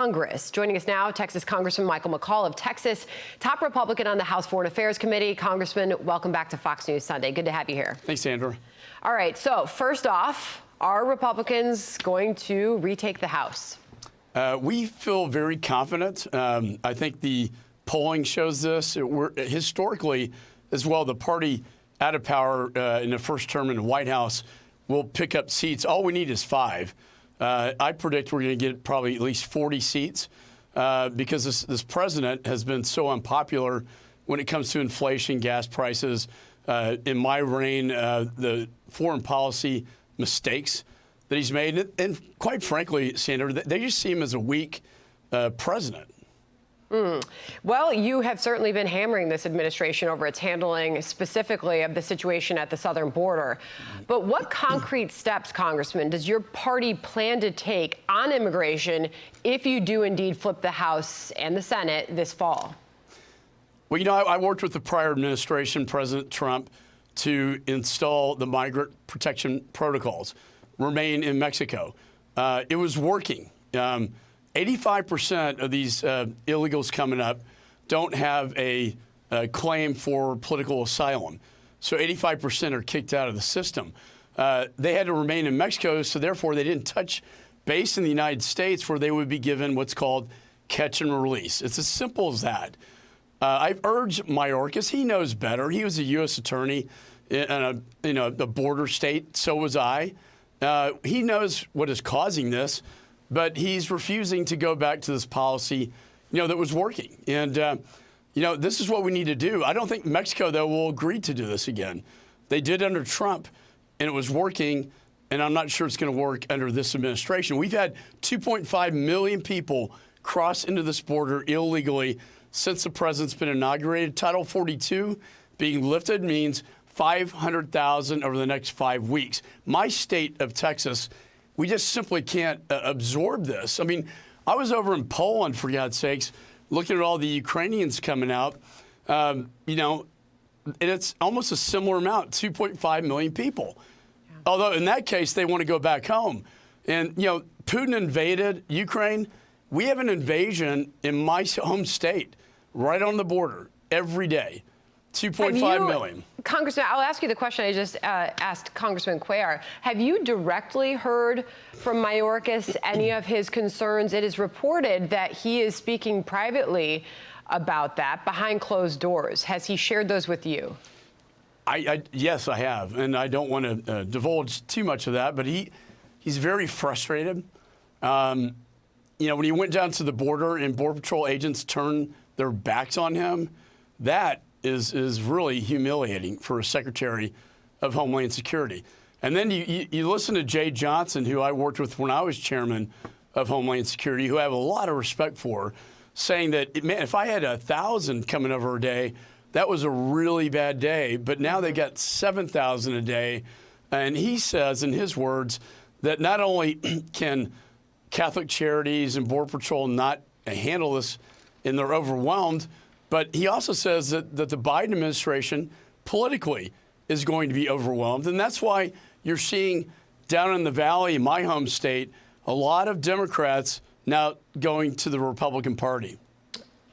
Congress. Joining us now, Texas Congressman Michael McCaul of Texas, top Republican on the House Foreign Affairs Committee. Congressman, welcome back to Fox News Sunday. Good to have you here. Thanks, Sandra. All right, so first off, are Republicans going to retake the House? We feel very confident. I think the polling shows this. We're historically, as well, the party out of power in the first term in the White House will pick up seats. All we need is 5. I predict we're going to get probably at least 40 seats because this president has been so unpopular when it comes to inflation, gas prices. In my reign, the foreign policy mistakes that he's made. And quite frankly, Sandra, they just see him as a weak president. Well, you have certainly been hammering this administration over its handling specifically of the situation at the southern border. But what concrete steps, Congressman, does your party plan to take on immigration if you do indeed flip the House and the Senate this fall? Well, you know, I worked with the prior administration, President Trump, to install the migrant protection protocols, remain in Mexico. It was working. 85% of these illegals coming up don't have a claim for political asylum. So 85% are kicked out of the system. They had to remain in Mexico, so therefore they didn't touch base in the United States where they would be given what's called catch and release. It's as simple as that. I've urged Mayorkas, he knows better. He was a U.S. attorney in a border state, so was I. He knows what is causing this. But he's refusing to go back to this policy, that was working. And, this is what we need to do. I don't think Mexico, though, will agree to do this again. They did under Trump, and it was working, and I'm not sure it's going to work under this administration. We've had 2.5 million people cross into this border illegally since the president's been inaugurated. Title 42 being lifted means 500,000 over the next 5 weeks. My state of Texas, we just simply can't absorb this. I mean, I was over in Poland, for God's sakes, looking at all the Ukrainians coming out, and it's almost a similar amount, 2.5 million people. Yeah. Although in that case, they want to go back home. And, Putin invaded Ukraine. We have an invasion in my home state, right on the border, every day. 2.5 million. Congressman, I'll ask you the question I just asked Congressman Cuellar. Have you directly heard from Mayorkas any of his concerns? It is reported that he is speaking privately about that behind closed doors. Has he shared those with you? Yes, I have, and I don't want to divulge too much of that, but he's very frustrated. When he went down to the border and Border Patrol agents turned their backs on him, that is really humiliating for a Secretary of Homeland Security. And then you listen to Jay Johnson, who I worked with when I was chairman of Homeland Security, who I have a lot of respect for, saying that, man, if I had 1,000 coming over a day, that was a really bad day. But now they got 7,000 a day. And he says, in his words, that not only can Catholic Charities and Border Patrol not handle this and they're overwhelmed, but he also says that the Biden administration politically is going to be overwhelmed. And that's why you're seeing down in the valley, in my home state, a lot of Democrats now going to the Republican Party.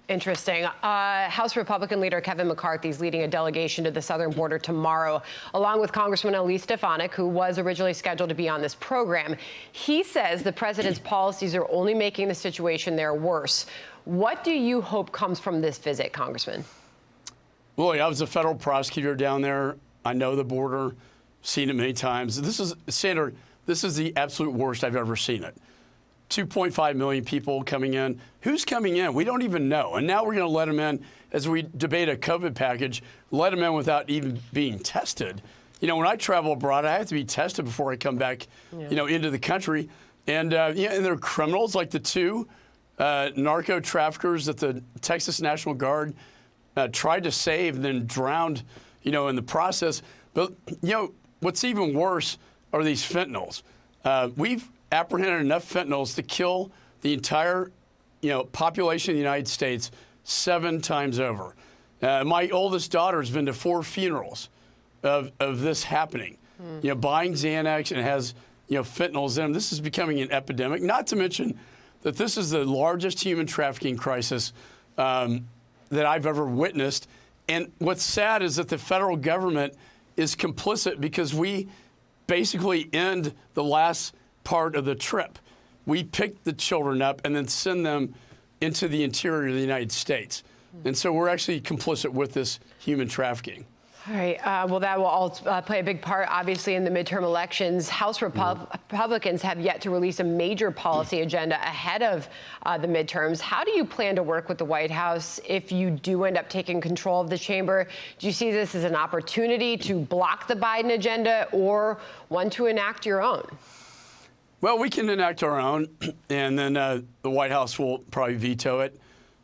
Interesting. House Republican leader Kevin McCarthy is leading a delegation to the southern border tomorrow, along with Congressman Elise Stefanik, who was originally scheduled to be on this program. He says the president's policies are only making the situation there worse. What do you hope comes from this visit, Congressman? Well, I was a federal prosecutor down there. I know the border, seen it many times. Sandra, this is the absolute worst I've ever seen it. 2.5 million people coming in. Who's coming in? We don't even know. And now we're going to let them in, as we debate a COVID package, let them in without even being tested. When I travel abroad, I have to be tested before I come back, into the country. And, and there are criminals like the 2 narco traffickers that the Texas National Guard tried to save and then drowned, in the process. But, what's even worse are these fentanyls. We've apprehended enough fentanyls to kill the entire, population of the United States 7 times over. My oldest daughter has been to 4 funerals of this happening. Buying Xanax, and it has, fentanyls in them. This is becoming an epidemic, not to mention that this is the largest human trafficking crisis that I've ever witnessed. And what's sad is that the federal government is complicit because we basically end the last part of the trip. We pick the children up and then send them into the interior of the United States. And so we're actually complicit with this human trafficking. All right. Well, that will all play a big part, obviously, in the midterm elections. House Republicans have yet to release a major policy agenda ahead of the midterms. How do you plan to work with the White House if you do end up taking control of the chamber? Do you see this as an opportunity to block the Biden agenda or one to enact your own? Well, we can enact our own, and then the White House will probably veto it.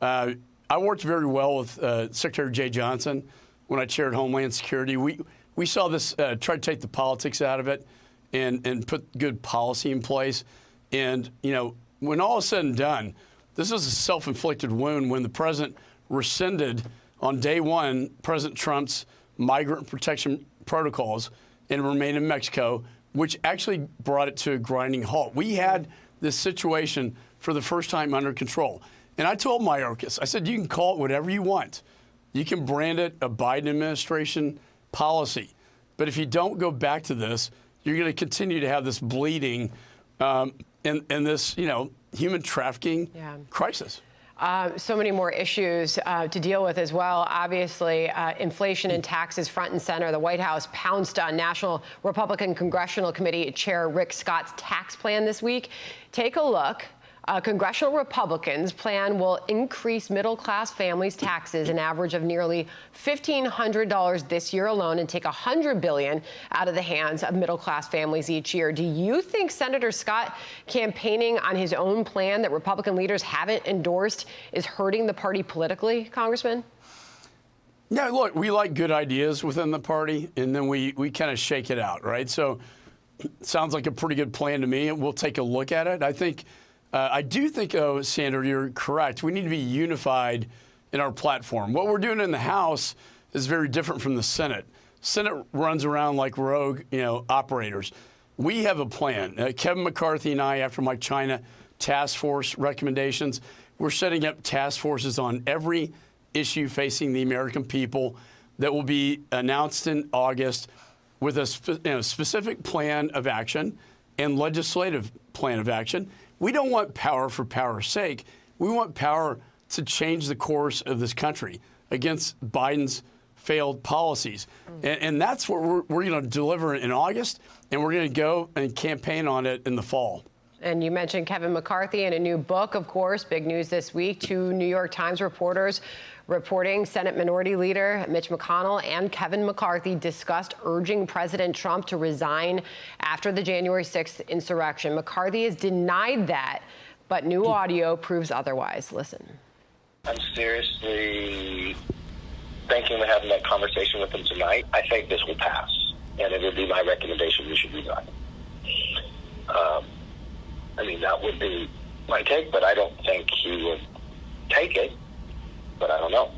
I worked very well with Secretary Jay Johnson when I chaired Homeland Security. We saw this, try to take the politics out of it and put good policy in place. And, you know, when all is said and done, this is a self-inflicted wound when the president rescinded on day one President Trump's migrant protection protocols and remained in Mexico, which actually brought it to a grinding halt. We had this situation for the first time under control. And I told Mayorkas, I said, you can call it whatever you want. You can brand it a Biden administration policy. But if you don't go back to this, you're going to continue to have this bleeding and this, you know, human trafficking crisis. So many more issues to deal with as well. Obviously, inflation and taxes front and center. The White House pounced on National Republican Congressional Committee Chair Rick Scott's tax plan this week. Take a look. Congressional Republicans' plan will increase middle-class families' taxes an average of nearly $1,500 this year alone and take $100 billion out of the hands of middle-class families each year. Do you think Senator Scott campaigning on his own plan that Republican leaders haven't endorsed is hurting the party politically, Congressman? Yeah, look, we like good ideas within the party, and then we kind of shake it out, right? So it sounds like a pretty good plan to me, and we'll take a look at it. I do think, though, Sandra, you're correct. We need to be unified in our platform. What we're doing in the House is very different from the Senate. Senate runs around like rogue, operators. We have a plan. Kevin McCarthy and I, after my China task force recommendations, we're setting up task forces on every issue facing the American people that will be announced in August with a specific plan of action and legislative plan of action. We don't want power for power's sake. We want power to change the course of this country against Biden's failed policies. And that's what we're going to deliver in August, and we're going to go and campaign on it in the fall. And you mentioned Kevin McCarthy in a new book, of course, big news this week. Two New York Times reporters reporting Senate Minority Leader Mitch McConnell and Kevin McCarthy discussed urging President Trump to resign after the January 6th insurrection. McCarthy has denied that, but new audio proves otherwise. Listen. I'm seriously thinking of having that conversation with him tonight. I think this will pass, and it would be my recommendation we should resign. That would be my take, but I don't think he would take it. But I don't know.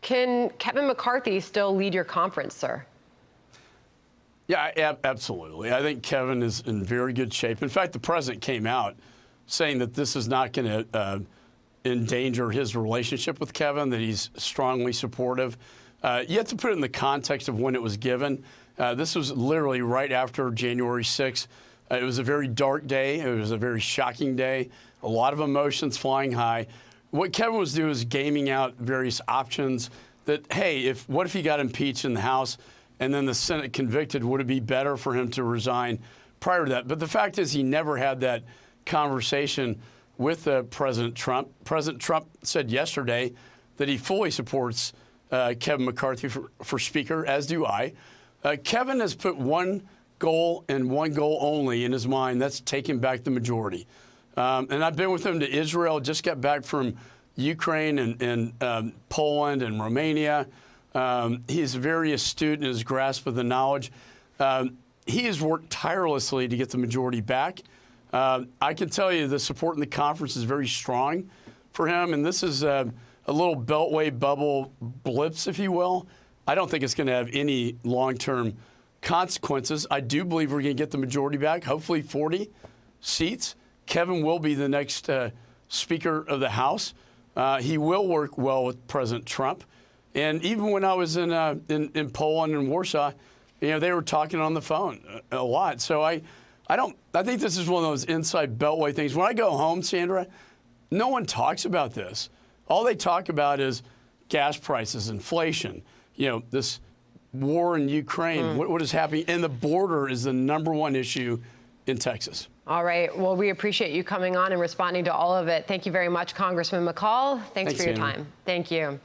Can Kevin McCarthy still lead your conference, sir? Yeah, absolutely. I think Kevin is in very good shape. In fact, the president came out saying that this is not going to endanger his relationship with Kevin, that he's strongly supportive. You have to put it in the context of when it was given. This was literally right after January 6th. It was a very dark day. It was a very shocking day. A lot of emotions flying high. What Kevin was doing is gaming out various options that, hey, what if he got impeached in the House and then the Senate convicted? Would it be better for him to resign prior to that? But the fact is he never had that conversation with President Trump. President Trump said yesterday that he fully supports Kevin McCarthy for Speaker, as do I. Kevin has put one goal and one goal only in his mind. That's taking back the majority. And I've been with him to Israel, just got back from Ukraine and Poland and Romania. He's very astute in his grasp of the knowledge. He has worked tirelessly to get the majority back. I can tell you the support in the conference is very strong for him, and this is a little beltway bubble blips, if you will. I don't think it's going to have any long-term consequences. I do believe we're going to get the majority back, hopefully 40 seats. Kevin will be the next Speaker of the House. He will work well with President Trump. And even when I was in Poland and Warsaw, they were talking on the phone a lot. So I think this is one of those inside Beltway things. When I go home, Sandra, no one talks about this. All they talk about is gas prices, inflation, this war in Ukraine, what is happening. And the border is the #1 issue in Texas. All right. Well, we appreciate you coming on and responding to all of it. Thank you very much, Congressman McCaul. Thanks for your Sandra. time. Thank you.